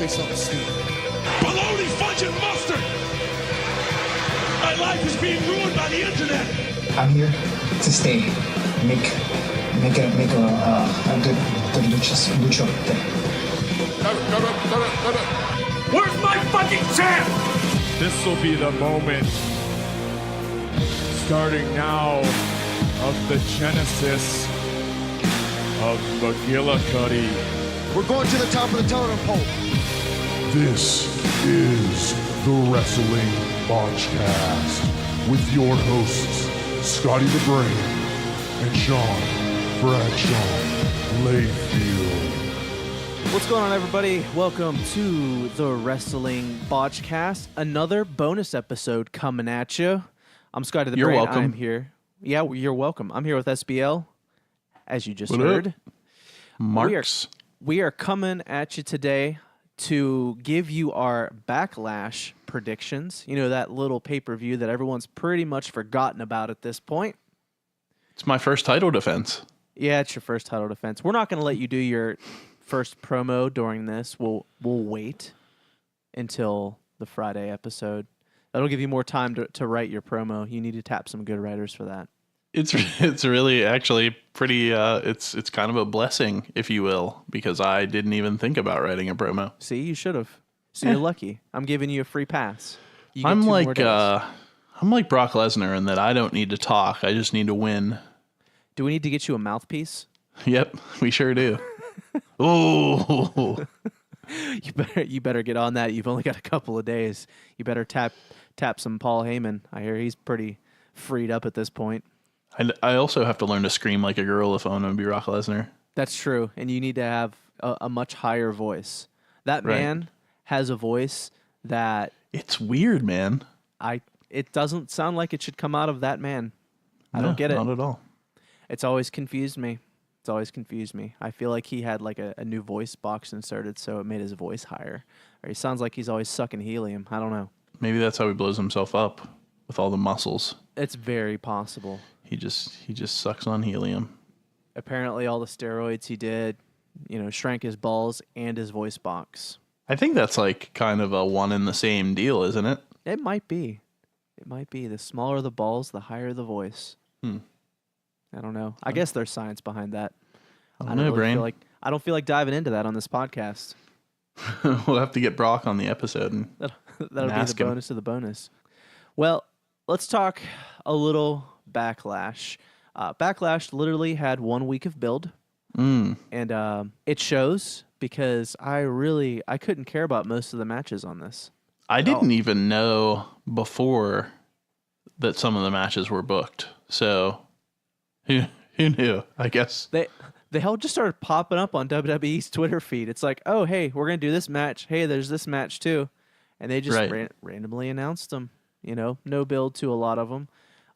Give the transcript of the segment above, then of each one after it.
say something stupid. Bologna, fudge, and mustard! My life is being ruined by the internet! I'm here to stay. Make a good lucha thing. Where's my fucking champ? This will be the moment, starting now, of the genesis of McGillicuddy. We're going to the top of the totem pole. This is the Wrestling Botchcast with your hosts, Scotty the Brain and Sean Bradshaw Layfield. What's going on, everybody? Welcome to the Wrestling Botchcast. Another bonus episode coming at you. I'm Scotty the Brain. You're welcome. I'm here. Yeah, you're welcome. I'm here with SBL, as you just What heard. up? Marks. We are coming at you today to give you our Backlash predictions. You know, that little pay-per-view that everyone's pretty much forgotten about at this point. It's my first title defense. Yeah, it's your first title defense. We're not going to let you do your first promo during this. We'll wait until the Friday episode. That'll give you more time to write your promo. You need to tap some good writers for that. It's really actually pretty it's kind of a blessing, if you will, because I didn't even think about writing a promo. See, you should have. So you're lucky. I'm giving you a free pass. You get I'm 2 more like days. I'm like Brock Lesnar in that I don't need to talk. I just need to win. Do we need to get you a mouthpiece? Yep, we sure do. Oh. You better get on that. You've only got a couple of days. You better tap some Paul Heyman. I hear he's pretty freed up at this point. I also have to learn to scream like a girl if I want to be Brock Lesnar. That's true, and you need to have a much higher voice. That Right. man has a voice that It's weird, man. it doesn't sound like it should come out of that man. I don't get it. Not at all. It's always confused me. I feel like he had like a new voice box inserted, so it made his voice higher. Or he sounds like he's always sucking helium. I don't know. Maybe that's how he blows himself up with all the muscles. It's very possible. He just sucks on helium. Apparently, all the steroids he did, shrank his balls and his voice box. I think that's like kind of a one and the same deal, isn't it? It might be. The smaller the balls, the higher the voice. I don't know. I guess there's science behind that. I don't know, Brain. I don't feel like diving into that on this podcast. We'll have to get Brock on the episode. And That'll be ask the him. bonus of the bonus. Well, let's talk a little Backlash. Backlash literally had 1 week of build, and it shows because I couldn't care about most of the matches on this. I didn't even know before that some of the matches were booked. So who knew? I guess They all just started popping up on WWE's Twitter feed. It's like, oh, hey, we're going to do this match. Hey, there's this match too. And they just randomly announced them. No build to a lot of them.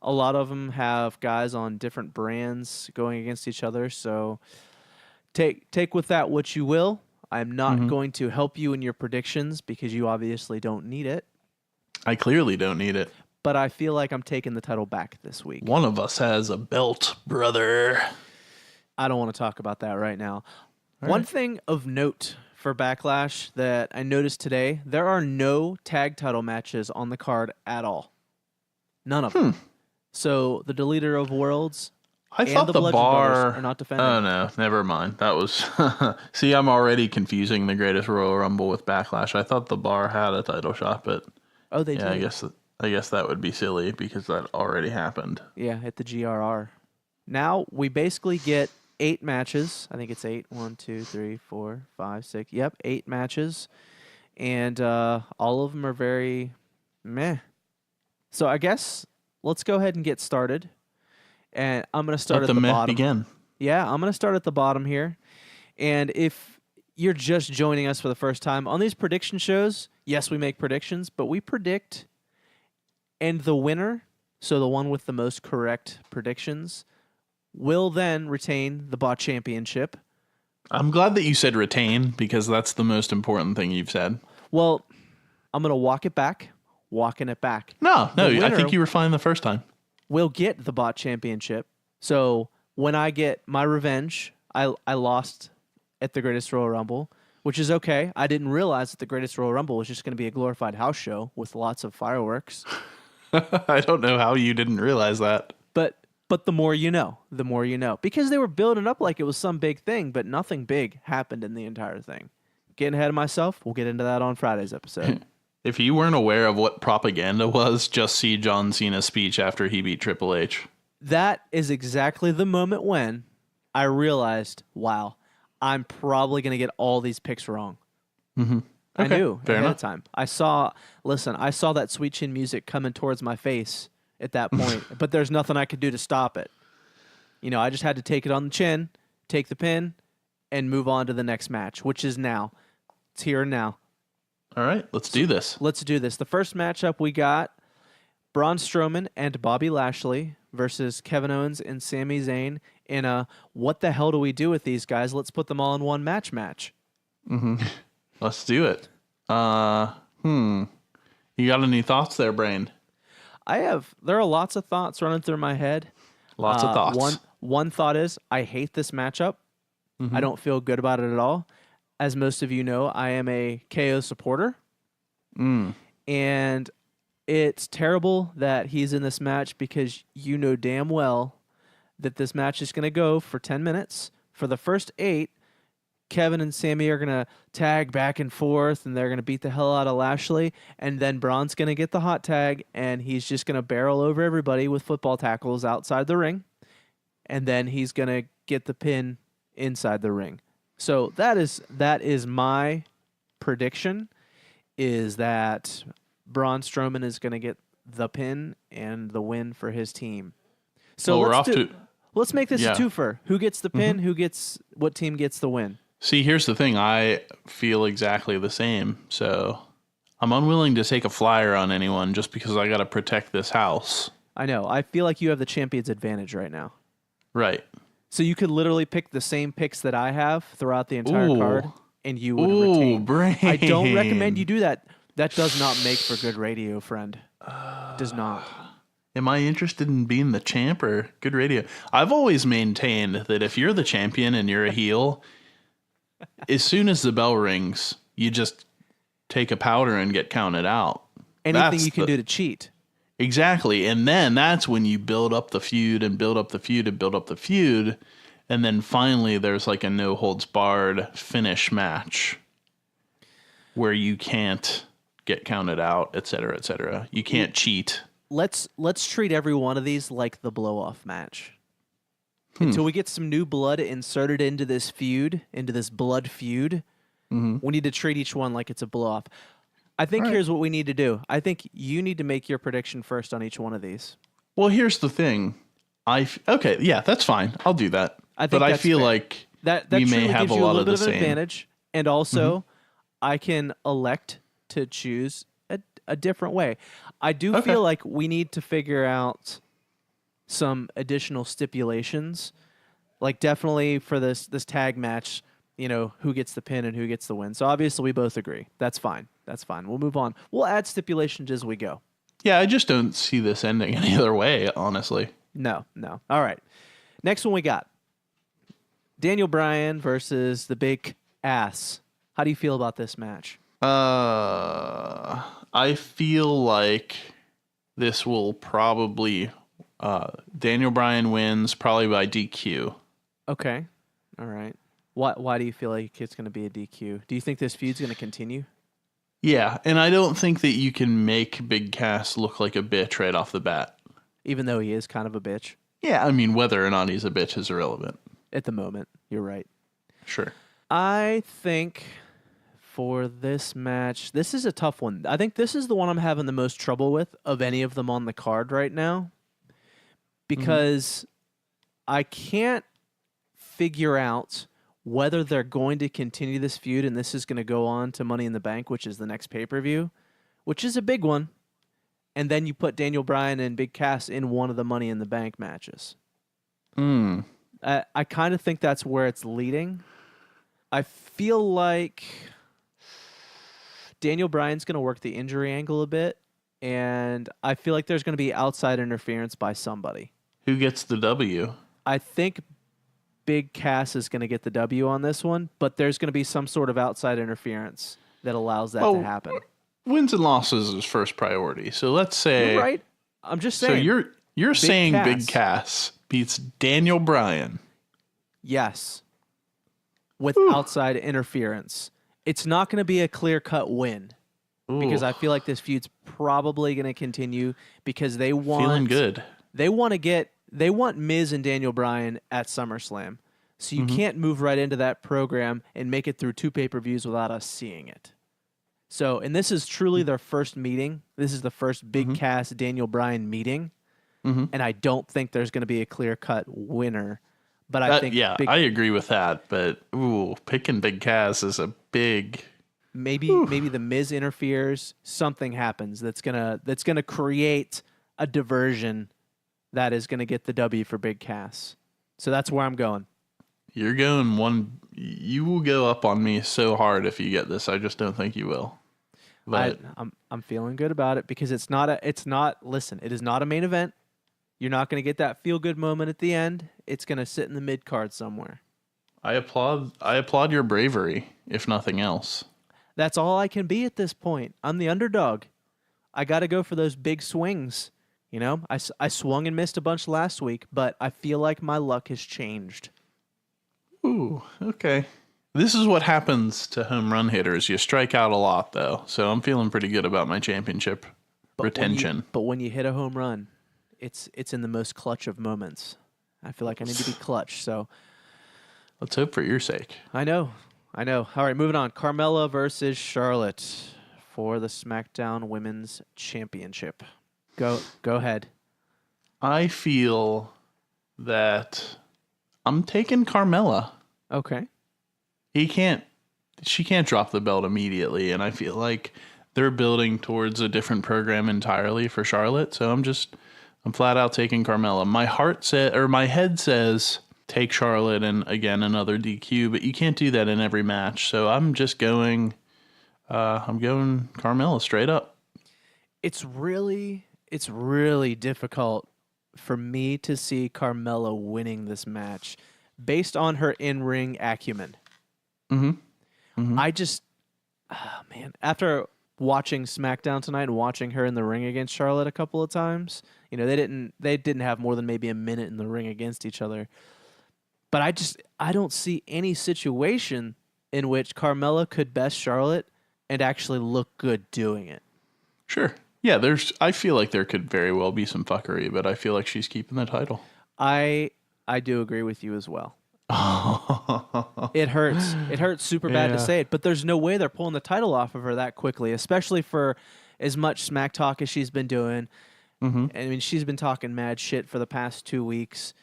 A lot of them have guys on different brands going against each other. So take with that what you will. I'm not going to help you in your predictions because you obviously don't need it. I clearly don't need it. But I feel like I'm taking the title back this week. One of us has a belt, brother. I don't want to talk about that right now. One thing of note for Backlash that I noticed today, there are no tag title matches on the card at all. None of them. So the Deleter of Worlds I thought the the Bludgeon Brothers bar. are not defending. Oh no, never mind. That was. See, I'm already confusing the Greatest Royal Rumble with Backlash. I thought the bar had a title shot, but They yeah, do. I guess that would be silly because that already happened. Yeah, at the GRR. Now we basically get 8 matches. I think it's 8. 1, 2, 3, 4, 5, 6. Yep, 8 matches. And all of them are very meh. So I guess let's go ahead and get started. And I'm going to start Let at the meh bottom. begin. Yeah, I'm going to start at the bottom here. And if you're just joining us for the first time, on these prediction shows, yes, we make predictions, but we predict. And the winner, so the one with the most correct predictions, will then retain the Botchampionship. I'm glad that you said retain because that's the most important thing you've said. Well, I'm going to walking it back. No, The I winner think you were fine the first time. will get the Botchampionship. So when I get my revenge, I lost at the Greatest Royal Rumble. which is okay. I didn't realize that the Greatest Royal Rumble was just going to be a glorified house show with lots of fireworks. I don't know how you didn't realize that. But the more you know, the more you know. Because they were building up like it was some big thing, but nothing big happened in the entire thing. Getting ahead of myself, we'll get into that on Friday's episode. If you weren't aware of what propaganda was, just see John Cena's speech after he beat Triple H. That is exactly the moment when I realized, wow, I'm probably going to get all these picks wrong. Mm-hmm. I knew fair ahead enough. of time. I saw that Sweet Chin music coming towards my face at that point, but there's nothing I could do to stop it. You know, I just had to take it on the chin, take the pin, and move on to the next match, which is now. It's here and now. All right, let's do this. Let's do this. The first matchup we got Braun Strowman and Bobby Lashley versus Kevin Owens and Sami Zayn in a what the hell do we do with these guys? Let's put them all in one match. Mm-hmm. Let's do it. You got any thoughts there, Brain? There are lots of thoughts running through my head. Lots of thoughts. One thought is I hate this matchup. Mm-hmm. I don't feel good about it at all. As most of you know, I am a KO supporter. And it's terrible that he's in this match because you know damn well that this match is going to go for 10 minutes. For the first 8, Kevin and Sami are going to tag back and forth, and they're going to beat the hell out of Lashley. And then Braun's going to get the hot tag, and he's just going to barrel over everybody with football tackles outside the ring. And then he's going to get the pin inside the ring. So that is my prediction, is that Braun Strowman is going to get the pin and the win for his team. So let's make this a twofer. Who gets the pin? What team gets the win? See, here's the thing. I feel exactly the same. So I'm unwilling to take a flyer on anyone just because I got to protect this house. I know. I feel like you have the champion's advantage right now. Right. So you could literally pick the same picks that I have throughout the entire card, and you would retain. Brain. I don't recommend you do that. That does not make for good radio, friend. Does not. Am I interested in being the champ or good radio? I've always maintained that if you're the champion and you're a heel, as soon as the bell rings, you just take a powder and get counted out. Anything you can do to cheat. Exactly. And then that's when you build up the feud and build up the feud and build up the feud. And then finally there's like a no holds barred finish match where you can't get counted out, et cetera, et cetera. You can't cheat. Let's treat every one of these like the blow off match. Until we get some new blood inserted into this feud, into this blood feud, we need to treat each one like it's a blow off. I think here's what we need to do. I think you need to make your prediction first on each one of these. Well, here's the thing. Okay, yeah, that's fine. I'll do that. I feel like that we may truly have gives a you lot little of the bit of an same advantage, and also I can elect to choose a different way. I do feel like we need to figure out some additional stipulations, like definitely for this tag match. You know, who gets the pin and who gets the win. So obviously we both agree. That's fine. We'll move on. We'll add stipulations as we go. Yeah, I just don't see this ending any other way, honestly. No. All right. Next one we got. Daniel Bryan versus the Big Ass. How do you feel about this match? I feel like this will probably... Daniel Bryan wins probably by DQ. Okay. All right. Why do you feel like it's going to be a DQ? Do you think this feud's going to continue? Yeah, and I don't think that you can make Big Cass look like a bitch right off the bat. Even though he is kind of a bitch? Yeah, I mean, whether or not he's a bitch is irrelevant. At the moment, you're right. Sure. I think for this match, this is a tough one. I think this is the one I'm having the most trouble with of any of them on the card right now. Because I can't figure out whether they're going to continue this feud and this is going to go on to Money in the Bank, which is the next pay-per-view, which is a big one. And then you put Daniel Bryan and Big Cass in one of the Money in the Bank matches. I kind of think that's where it's leading. I feel like Daniel Bryan's going to work the injury angle a bit, and I feel like there's going to be outside interference by somebody. Who gets the W? I think Big Cass is going to get the W on this one, but there's going to be some sort of outside interference that allows that to happen. Wins and losses is first priority. So let's say You're right. I'm just saying. So you're saying Cass. Big Cass beats Daniel Bryan. Yes. With outside interference. It's not going to be a clear-cut win. Because I feel like this feud's probably going to continue because they want feeling good. They want Miz and Daniel Bryan at SummerSlam. So you can't move right into that program and make it through 2 pay-per-views without us seeing it. So, and this is truly their first meeting. This is the first Big Cass Daniel Bryan meeting. And I don't think there's going to be a clear-cut winner. But I think I agree with that, but picking Big Cass is a big Maybe the Miz interferes, something happens that's gonna create a diversion that is gonna get the W for Big Cass. So that's where I'm going. You're going one. You will go up on me so hard if you get this. I just don't think you will. But I'm feeling good about it because it is not a main event. You're not gonna get that feel good moment at the end. It's gonna sit in the mid card somewhere. I applaud your bravery, if nothing else. That's all I can be at this point. I'm the underdog. I got to go for those big swings. You know, I swung and missed a bunch last week, but I feel like my luck has changed. Ooh, okay. This is what happens to home run hitters. You strike out a lot, though, so I'm feeling pretty good about my championship retention. But when you hit a home run, it's in the most clutch of moments. I feel like I need to be clutch, so... Let's hope for your sake. I know. All right, moving on. Carmella versus Charlotte for the SmackDown Women's Championship. Go ahead. I feel that I'm taking Carmella. Okay. She can't drop the belt immediately, and I feel like they're building towards a different program entirely for Charlotte, so I'm flat out taking Carmella. My head says take Charlotte and again another DQ, but you can't do that in every match. So I'm just going Carmella straight up. It's really difficult for me to see Carmella winning this match based on her in-ring acumen. I just after watching SmackDown tonight and watching her in the ring against Charlotte a couple of times, you know, they didn't have more than maybe a minute in the ring against each other. But I don't see any situation in which Carmella could best Charlotte and actually look good doing it. Sure. Yeah, I feel like there could very well be some fuckery, but I feel like she's keeping the title. I do agree with you as well. It hurts. It hurts super bad to say it, but there's no way they're pulling the title off of her that quickly, especially for as much smack talk as she's been doing. I mean, she's been talking mad shit for the past 2 weeks.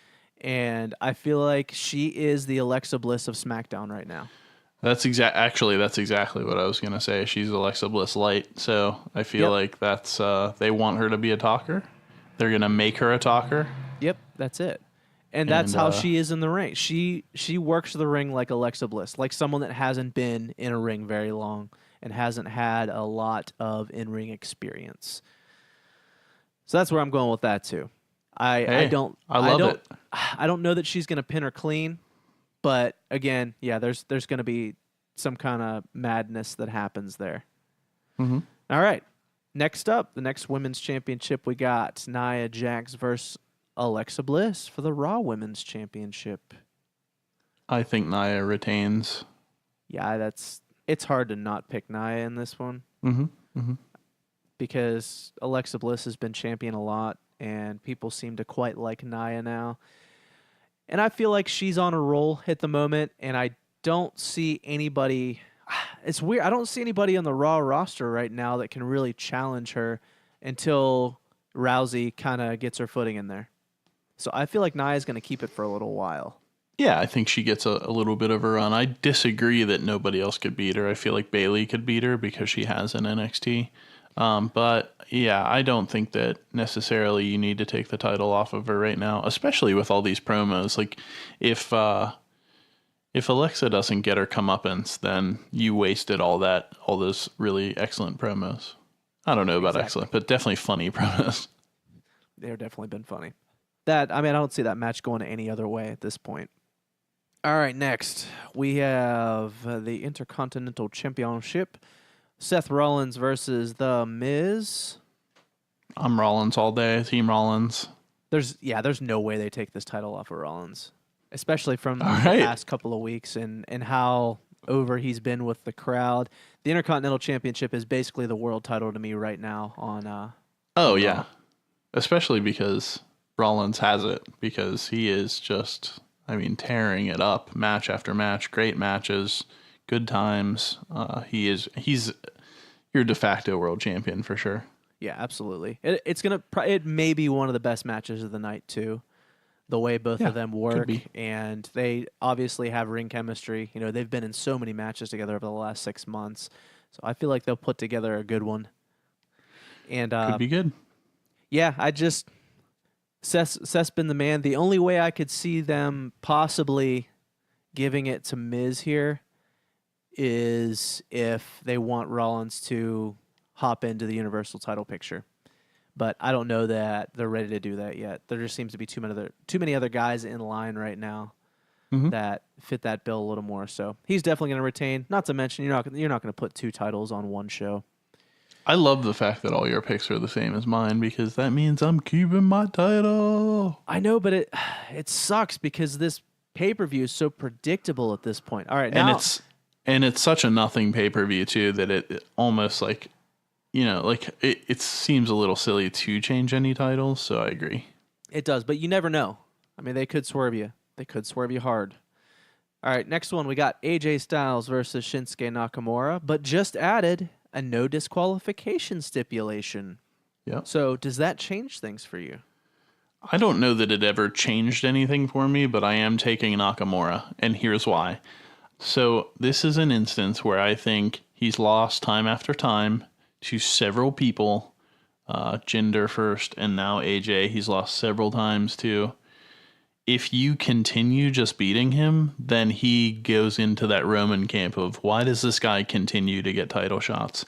And I feel like she is the Alexa Bliss of SmackDown right now. That's exactly what I was going to say. She's Alexa Bliss light. So I feel like that's they want her to be a talker. They're going to make her a talker. Yep, that's it. And that's how she is in the ring. She works the ring like Alexa Bliss, like someone that hasn't been in a ring very long and hasn't had a lot of in-ring experience. So that's where I'm going with that too. I don't know that she's going to pin her clean, but again, yeah, there's going to be some kind of madness that happens there. All right. Next up, the next women's championship, we got Nia Jax versus Alexa Bliss for the Raw Women's Championship. I think Nia retains. Yeah, it's hard to not pick Nia in this one. Because Alexa Bliss has been champion a lot, and people seem to quite like Nia now. And I feel like she's on a roll at the moment, and I don't see anybody... It's weird. I don't see anybody on the Raw roster right now that can really challenge her until Rousey kind of gets her footing in there. So I feel like Nia's going to keep it for a little while. Yeah, I think she gets a little bit of a run. I disagree that nobody else could beat her. I feel like Bayley could beat her because she has an NXT. But yeah, I don't think that necessarily you need to take the title off of her right now, especially with all these promos. Like if Alexa doesn't get her comeuppance, then you wasted all those really excellent promos. I don't know about excellent, but definitely funny promos. They've definitely been funny. I don't see that match going any other way at this point. All right, next we have the Intercontinental Championship. Seth Rollins versus The Miz. I'm Rollins all day. Team Rollins. There's no way they take this title off of Rollins, especially from the right. past couple of weeks and how over he's been with the crowd. The Intercontinental Championship is basically the world title to me right now on Oh, on yeah. Raw. Especially because Rollins has it, because he is just, tearing it up match after match. Great matches, good times. He's your de facto world champion for sure. Yeah, absolutely. It may be one of the best matches of the night too. The way both of them work, and they obviously have ring chemistry. You know, they've been in so many matches together over the last 6 months, so I feel like they'll put together a good one. And Could be good. Yeah, Seth's been the man. The only way I could see them possibly giving it to Miz here is if they want Rollins to hop into the Universal title picture. But I don't know that they're ready to do that yet. There just seems to be too many other guys in line right now that fit that bill a little more. So he's definitely going to retain. Not to mention, you're not going to put 2 titles on one show. I love the fact that all your picks are the same as mine, because that means I'm keeping my title. I know, but it sucks because this pay-per-view is so predictable at this point. All right, now and it's such a nothing pay-per-view too that it almost like, it seems a little silly to change any titles. So I agree. It does, but you never know. They could swerve you. They could swerve you hard. All right, next one we got AJ Styles versus Shinsuke Nakamura, but just added a no disqualification stipulation. Yeah. So does that change things for you? I don't know that it ever changed anything for me, but I am taking Nakamura, and here's why. So this is an instance where I think he's lost time after time to several people, Jinder first, and now AJ. He's lost several times too. If you continue just beating him, then he goes into that Roman camp of, why does this guy continue to get title shots?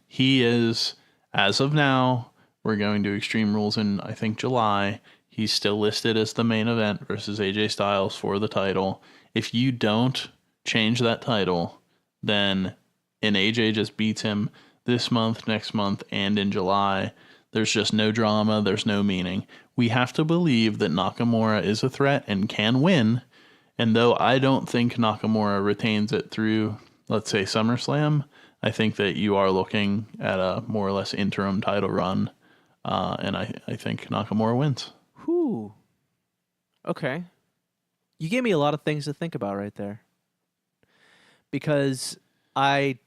He is, as of now, we're going to Extreme Rules in, I think, July. He's still listed as the main event versus AJ Styles for the title. If you don't change that title, then and AJ just beats him this month, next month, and in July, there's just no drama. There's no meaning. We have to believe that Nakamura is a threat and can win. And though I don't think Nakamura retains it through, let's say, SummerSlam, I think that you are looking at a more or less interim title run. And I think Nakamura wins. Whew. Okay. You gave me a lot of things to think about right there. Because I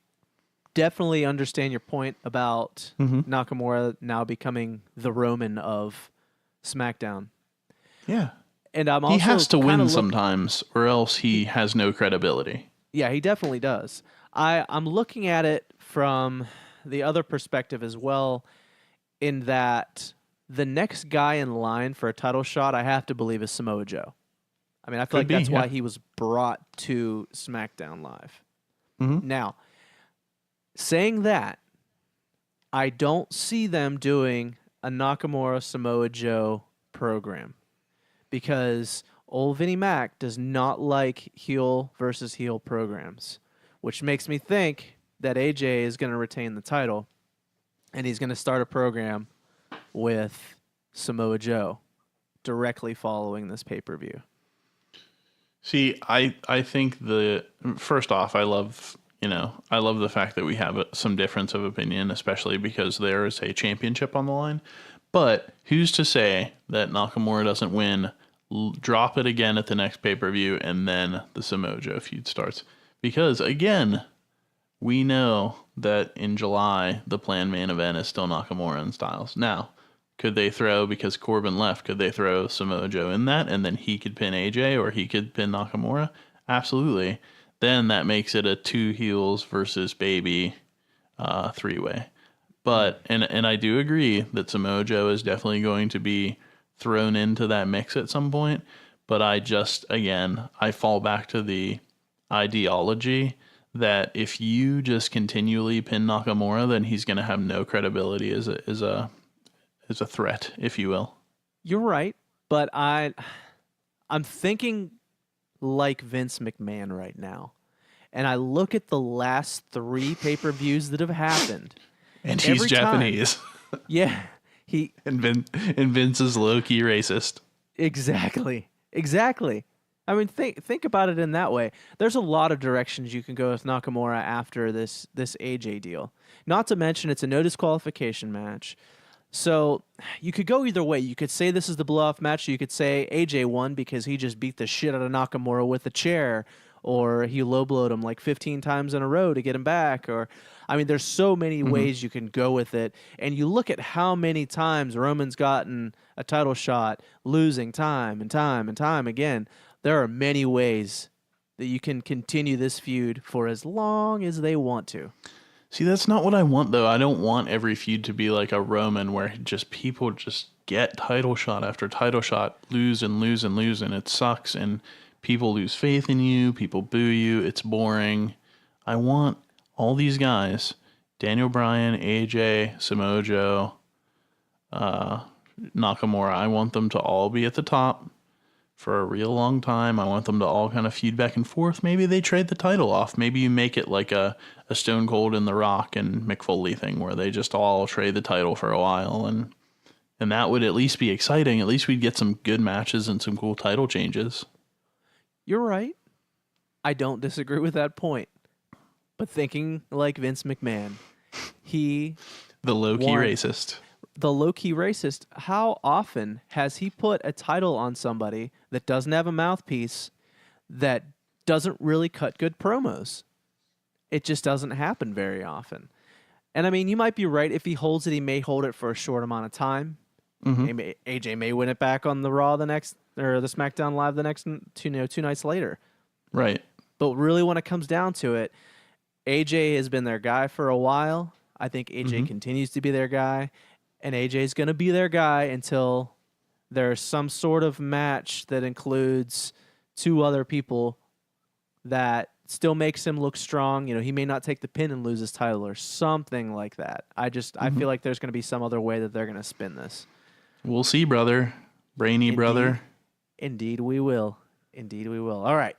definitely understand your point about Nakamura now becoming the Roman of SmackDown. Yeah. And I'm also he has to win sometimes, or else he has no credibility. Yeah, he definitely does. I'm looking at it from the other perspective as well, in that the next guy in line for a title shot, I have to believe, is Samoa Joe. I feel like that's why he was brought to SmackDown Live. Now, saying that, I don't see them doing a Nakamura Samoa Joe program, because old Vinnie Mac does not like heel versus heel programs, which makes me think that AJ is going to retain the title, and he's going to start a program with Samoa Joe directly following this pay-per-view. See, I think first off, I love the fact that we have some difference of opinion, especially because there is a championship on the line. But who's to say that Nakamura doesn't win, drop it again at the next pay-per-view, and then the Samoa Joe feud starts? Because, again, we know that in July, the planned main event is still Nakamura and Styles. Now, could they throw, because Corbin left, could they throw Samoa Joe in that, and then he could pin AJ, or he could pin Nakamura? Absolutely. Then that makes it a 2 heels versus baby 3-way. But, and I do agree that Samoa Joe is definitely going to be thrown into that mix at some point. But I fall back to the ideology that if you just continually pin Nakamura, then he's going to have no credibility as a threat, if you will. You're right, but I'm thinking like Vince McMahon right now. And I look at the last 3 pay-per-views that have happened. And he's Japanese. Yeah. And Vince is low-key racist. Exactly. I mean, think about it in that way. There's a lot of directions you can go with Nakamura after this AJ deal. Not to mention it's a no disqualification match. So you could go either way. You could say this is the blow-off match. Or you could say AJ won because he just beat the shit out of Nakamura with a chair, or he low-blowed him like 15 times in a row to get him back. Or, I mean, there's so many ways you can go with it. And you look at how many times Roman's gotten a title shot, losing time and time again. There are many ways that you can continue this feud for as long as they want to. See, that's not what I want, though. I don't want every feud to be like a Roman where just people just get title shot after title shot, lose and lose and lose, and it sucks, and people lose faith in you, people boo you, it's boring. I want all these guys, Daniel Bryan, AJ, Samoa Joe, Nakamura, I want them to all be at the top for a real long time. I want them to all kind of feud back and forth. Maybe they trade the title off. Maybe you make it like a Stone Cold and The Rock and Mick Foley thing where they just all trade the title for a while. And that would at least be exciting. At least we'd get some good matches and some cool title changes. You're right. I don't disagree with that point. But thinking like Vince McMahon, the low-key racist. The low-key racist, how often has he put a title on somebody that doesn't have a mouthpiece, that doesn't really cut good promos? It just doesn't happen very often. And I mean, you might be right. If he holds it, he may hold it for a short amount of time. AJ may win it back on the Raw the SmackDown Live the next 2 nights later. Right. But really, when it comes down to it, AJ has been their guy for a while. I think AJ continues to be their guy. And AJ's going to be their guy until there's some sort of match that includes 2 other people that still makes him look strong. You know, he may not take the pin and lose his title or something like that. I feel like there's going to be some other way that they're going to spin this. We'll see, brother. Brainy brother. Indeed we will. All right,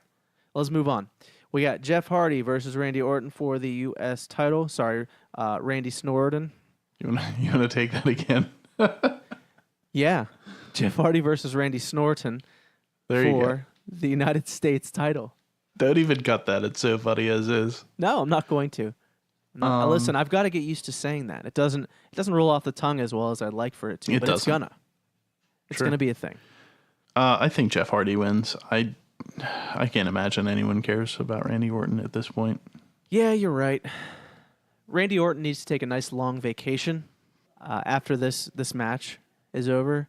let's move on. We got Jeff Hardy versus Randy Orton for the U.S. title. Sorry, Randy Snorton. You want to take that again? Yeah. Jeff Hardy versus Randy Snorton for the United States title. Don't even cut that. It's so funny as is. No, I'm not going to. Listen, I've got to get used to saying that. It doesn't roll off the tongue as well as I'd like for it to, but it's gonna. It's gonna be a thing. I think Jeff Hardy wins. I can't imagine anyone cares about Randy Orton at this point. Yeah, you're right. Randy Orton needs to take a nice long vacation after this match is over.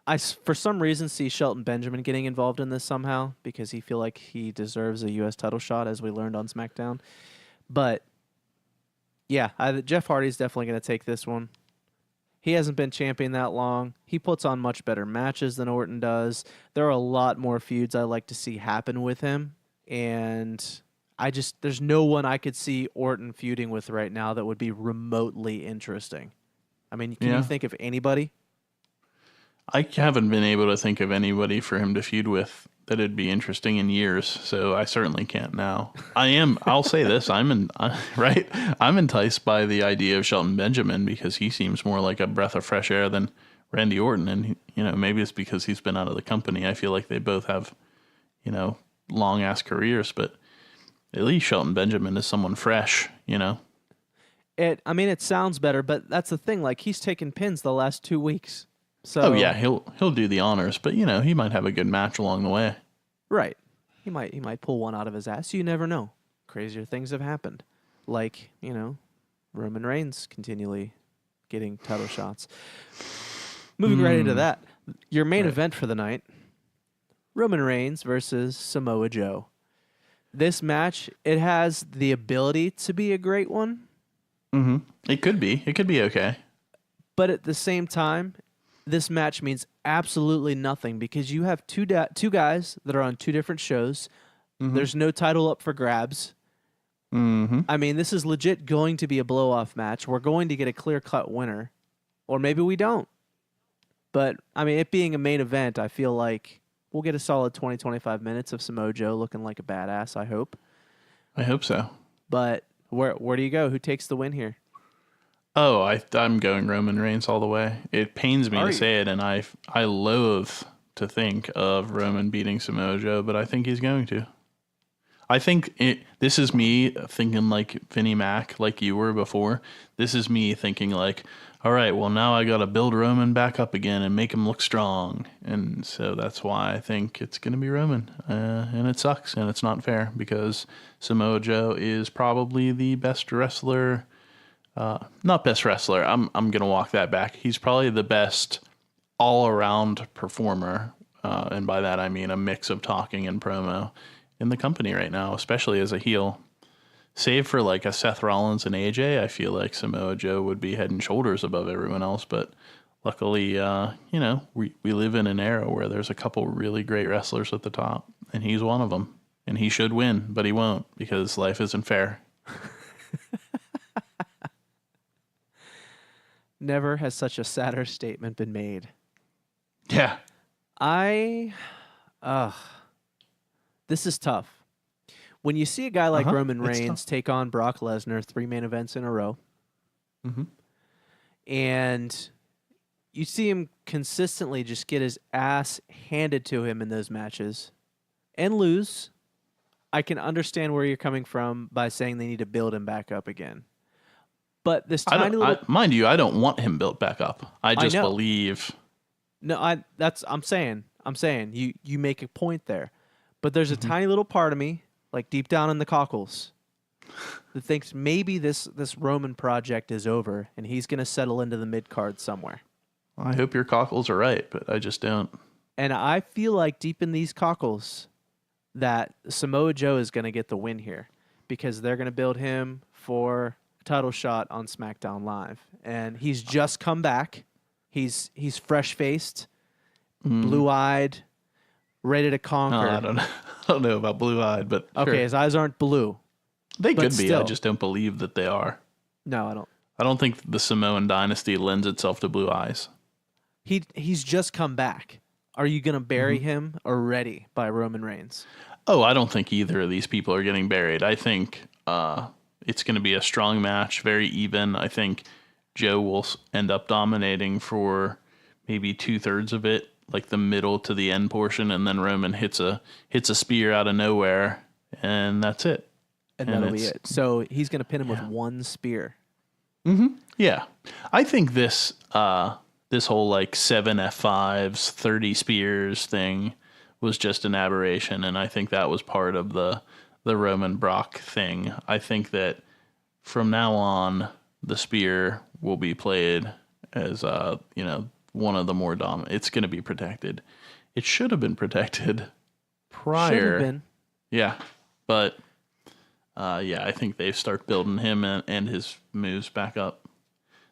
I, for some reason, see Shelton Benjamin getting involved in this somehow because he feel like he deserves a U.S. title shot, as we learned on SmackDown. But, yeah, Jeff Hardy's definitely going to take this one. He hasn't been champion that long. He puts on much better matches than Orton does. There are a lot more feuds I like to see happen with him, and there's no one I could see Orton feuding with right now that would be remotely interesting. I mean, can you think of anybody? I haven't been able to think of anybody for him to feud with that'd be interesting in years, so I certainly can't now. I'll say this, I'm enticed by the idea of Shelton Benjamin because he seems more like a breath of fresh air than Randy Orton, and maybe it's because he's been out of the company. I feel like they both have, long ass careers, but at least Shelton Benjamin is someone fresh, It sounds better, but that's the thing. Like, he's taken pins the last 2 weeks. So, he'll do the honors, but he might have a good match along the way. Right. He might pull one out of his ass. You never know. Crazier things have happened. Like, Roman Reigns continually getting title shots. Moving right into that. Your main event for the night, Roman Reigns versus Samoa Joe. This match, it has the ability to be a great one. Mm-hmm. It could be. It could be okay. But at the same time, this match means absolutely nothing because you have two guys that are on 2 different shows. Mm-hmm. There's no title up for grabs. Mm-hmm. I mean, this is legit going to be a blow-off match. We're going to get a clear-cut winner. Or maybe we don't. But, I mean, it being a main event, I feel like we'll get a solid 20, 25 minutes of Samoa Joe looking like a badass, I hope. I hope so. But where do you go? Who takes the win here? Oh, I'm going Roman Reigns all the way. It pains me Are to you? say it, and I loathe to think of Roman beating Samoa Joe, but I think he's going to. I think this is me thinking like Vinnie Mac, like you were before. This is me thinking like, all right, well, now I got to build Roman back up again and make him look strong. And so that's why I think it's going to be Roman. And it sucks, and it's not fair because Samoa Joe is probably the best wrestler. Not best wrestler. I'm going to walk that back. He's probably the best all-around performer. And by that, I mean a mix of talking and promo in the company right now, especially as a heel. Save for like a Seth Rollins and AJ, I feel like Samoa Joe would be head and shoulders above everyone else. But luckily, we live in an era where there's a couple really great wrestlers at the top, and he's one of them. And he should win, but he won't because life isn't fair. Never has such a sadder statement been made. Yeah. This is tough. When you see a guy like Roman it's Reigns tough. take on Brock Lesnar 3 main events in a row, and you see him consistently just get his ass handed to him in those matches and lose, I can understand where you're coming from by saying they need to build him back up again. But this tiny little... mind you, I don't want him built back up. I just know. believe... No, I'm saying you make a point there. But there's a tiny little part of me, like deep down in the cockles, that thinks maybe this Roman project is over and he's going to settle into the mid-card somewhere. I hope your cockles are right, but I just don't. And I feel like deep in these cockles that Samoa Joe is going to get the win here because they're going to build him for a title shot on SmackDown Live. And he's just come back. He's fresh-faced, blue-eyed, ready to conquer. I don't know about blue-eyed, but okay, sure. His eyes aren't blue. They but could be. still. I just don't believe that they are. No, I don't. I don't think the Samoan dynasty lends itself to blue eyes. He's just come back. Are you going to bury him already by Roman Reigns? Oh, I don't think either of these people are getting buried. I think it's going to be a strong match, very even. I think Joe will end up dominating for maybe 2/3 of it, like the middle to the end portion, and then Roman hits a spear out of nowhere, and that's it. And that'll be it. So he's going to pin him with one spear. Yeah. I think this whole like 7 F5s, 30 spears thing was just an aberration, and I think that was part of the Roman Brock thing. I think that from now on, the spear will be played as one of the more dominant. It's going to be protected. It should have been protected prior. Should have been. Yeah, but I think they start building him and his moves back up.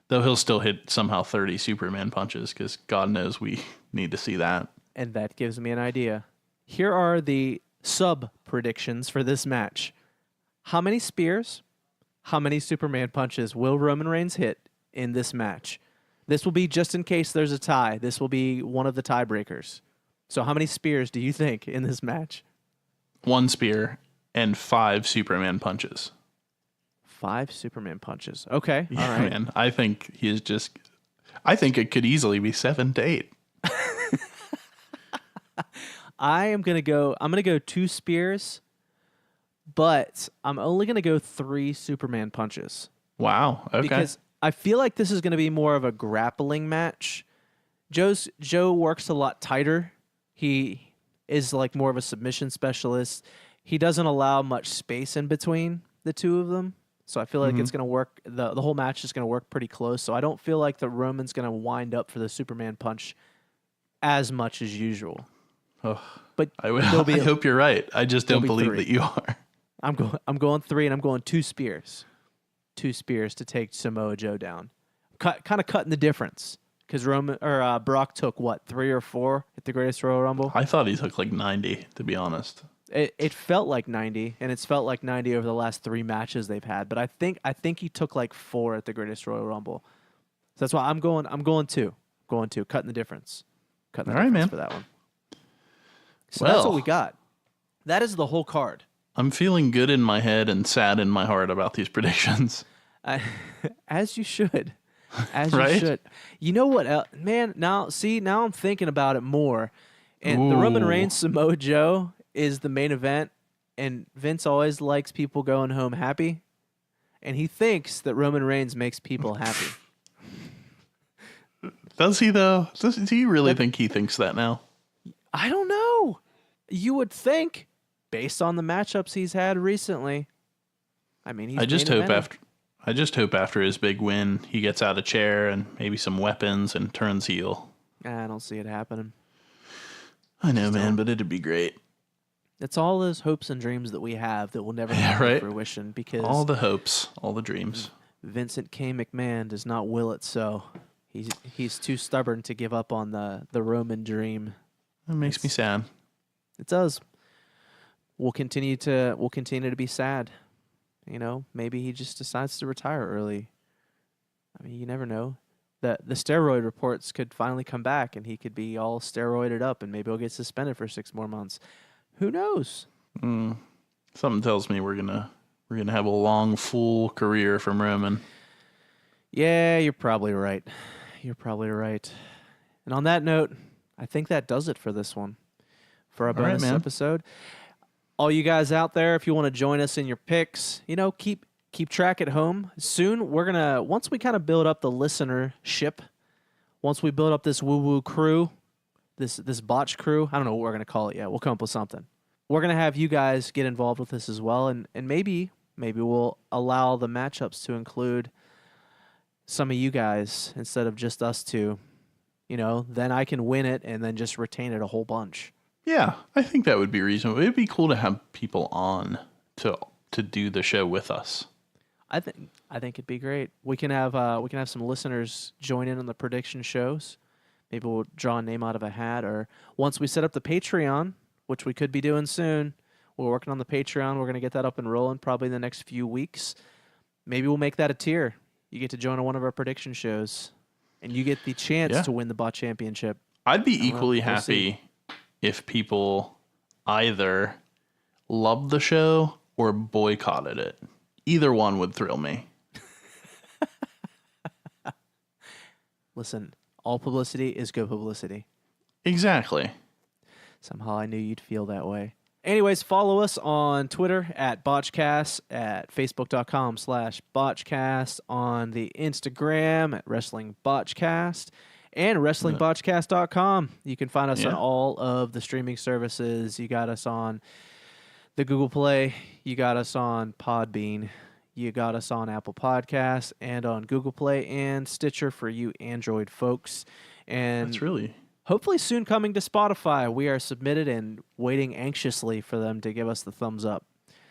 Though he'll still hit somehow 30 Superman punches because God knows we need to see that. And that gives me an idea. Here are the sub predictions for this match. How many spears, how many Superman punches will Roman Reigns hit in this match? This will be just in case there's a tie. This will be one of the tiebreakers. So how many spears do you think in this match? 1 spear and 5 Superman punches. 5 Superman punches. Okay. Yeah, all right. man. I think it could easily be 7 to 8. I'm gonna go 2 spears, but I'm only gonna go 3 Superman punches. Wow. Okay. Because I feel like this is gonna be more of a grappling match. Joe works a lot tighter. He is like more of a submission specialist. He doesn't allow much space in between the two of them. So I feel like it's going to work. The whole match is going to work pretty close. So I don't feel like the Roman's going to wind up for the Superman punch as much as usual. Oh, but I hope you're right. I just don't believe 3. that you are. I'm going 3, and I'm going 2 spears. 2 spears to take Samoa Joe down. Kind of cutting the difference. Because Brock took, 3 or 4 at the Greatest Royal Rumble? I thought he took like 90, to be honest. It felt like 90, and it's felt like 90 over the last 3 matches they've had. But I think he took like 4 at the Greatest Royal Rumble. So that's why I'm going 2. Going 2, cutting the difference. Cutting the difference for that one. So that's what we got. That is the whole card. I'm feeling good in my head and sad in my heart about these predictions. As you should. As right? you should. You know what, man? Now I'm thinking about it more. And the Roman Reigns Samoa Joe is the main event, and Vince always likes people going home happy, and he thinks that Roman Reigns makes people happy. Does he, though? Do you really think he thinks that now? I don't know. You would think, based on the matchups he's had recently. I mean, he's I just hope after his big win, he gets out a chair and maybe some weapons and turns heel. I don't see it happening. I know, man, but it'd be great. It's all those hopes and dreams that we have that will never come to fruition, because all the hopes, all the dreams. Vincent K. McMahon does not will it so. He's too stubborn to give up on the Roman dream. That makes me sad. It does. We'll continue to be sad. You know, maybe he just decides to retire early. I mean, you never know. The steroid reports could finally come back, and he could be all steroided up, and maybe he'll get suspended for 6 more months. Who knows? Something tells me we're gonna have a long, full career from Roman. Yeah, you're probably right. You're probably right. And on that note, I think that does it for this one, for our bonus episode. All you guys out there, if you want to join us in your picks, you know, keep track at home. Soon, once we kind of build up the listenership, once we build up this woo-woo crew, this botch crew, I don't know what we're going to call it yet. We'll come up with something. We're going to have you guys get involved with this as well, and maybe we'll allow the matchups to include some of you guys instead of just us two. You know, then I can win it and then just retain it a whole bunch. Yeah, I think that would be reasonable. It'd be cool to have people on to do the show with us. I think it'd be great. We can have some listeners join in on the prediction shows. Maybe we'll draw a name out of a hat, or once we set up the Patreon, which we could be doing soon. We're working on the Patreon. We're going to get that up and rolling probably in the next few weeks. Maybe we'll make that a tier. You get to join on one of our prediction shows, and you get the chance to win the Bot Championship. I'd be equally happy if people either loved the show or boycotted it. Either one would thrill me. Listen, all publicity is good publicity. Exactly. Somehow I knew you'd feel that way. Anyways, follow us on Twitter at Botchcast, at Facebook.com/Botchcast, on the Instagram at wrestlingbotchcast, and wrestlingbotchcast.com. You can find us on all of the streaming services. You got us on the Google Play. You got us on Podbean. You got us on Apple Podcasts and on Google Play and Stitcher for you Android folks. And that's really... hopefully soon coming to Spotify. We are submitted and waiting anxiously for them to give us the thumbs up.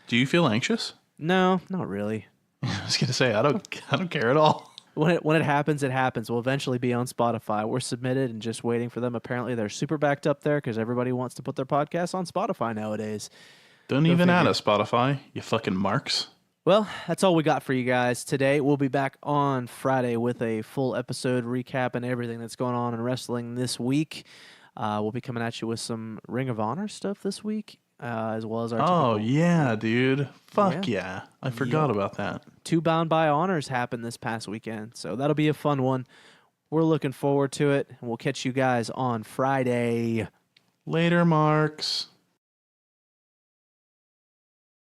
Do you feel anxious? No, not really. I was going to say, I don't care at all. When it happens, it happens. We'll eventually be on Spotify. We're submitted and just waiting for them. Apparently, they're super backed up there because everybody wants to put their podcasts on Spotify nowadays. Don't even add us, Spotify, you fucking marks. Well, that's all we got for you guys today. We'll be back on Friday with a full episode recapping everything that's going on in wrestling this week. We'll be coming at you with some Ring of Honor stuff this week, as well as our Oh, yeah, dude. Fuck yeah. I forgot about that. 2 Bound by Honors happened this past weekend, so that'll be a fun one. We're looking forward to it, and we'll catch you guys on Friday. Later, marks.